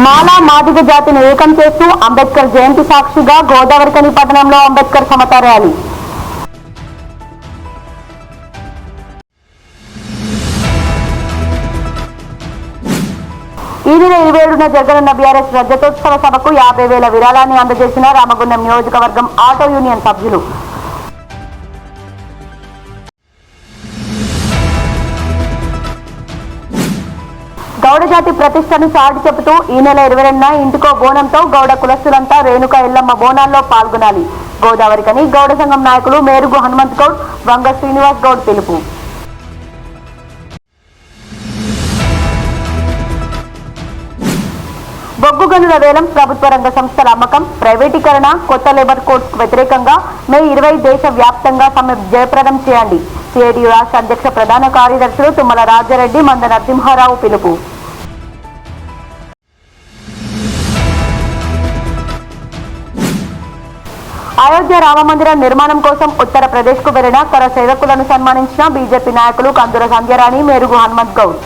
మాలా మాదిగ జాతిని ఏకం చేస్తూ అంబేద్కర్ జయంతి సాక్షిగా గోదావరికని పట్టణంలో అంబేద్కర్ సమత ర్యాలీ. ఈ నెల 27న జరగనున్న బీఆర్ఎస్ రజతోత్సవ సభకు 50,000 విరాళాన్ని అందజేసిన రామగుండం నియోజకవర్గం ఆటో యూనియన్ సభ్యులు. గౌడ జాతి ప్రతిష్టను చాటి చెబుతూ ఈ నెల 22న ఇంటికో బోనంతో గౌడ కులస్తులంతా రేణుక ఎల్లమ్మ బోనాల్లో పాల్గొనాలి. గోదావరికని గౌడ సంఘం నాయకులు మేరుగు హనుమంత్ గౌడ్, వంగ శ్రీనివాస్ గౌడ్ పిలుపు. బొగ్గు గనుల వేలం, ప్రభుత్వ రంగ సంస్థల అమ్మకం, ప్రైవేటీకరణ, కొత్త లేబర్ కోడ్స్ వ్యతిరేకంగా మే 20 దేశ వ్యాప్తంగా సమ్మె జయప్రదం చేయండి. సిఐటియు రాష్ట్ర అధ్యక్ష ప్రధాన కార్యదర్శులు తుమ్మల రాజారెడ్డి, మంద నరసింహారావు పిలుపు. అయోధ్య రామమందిరం నిర్మాణం కోసం ఉత్తరప్రదేశ్కు వెళ్లిన కర సేవకులను సన్మానించిన బీజేపీ నాయకులు కందుల సంధ్యారాణి, మేరుగు హనుమంత్ గౌడ్.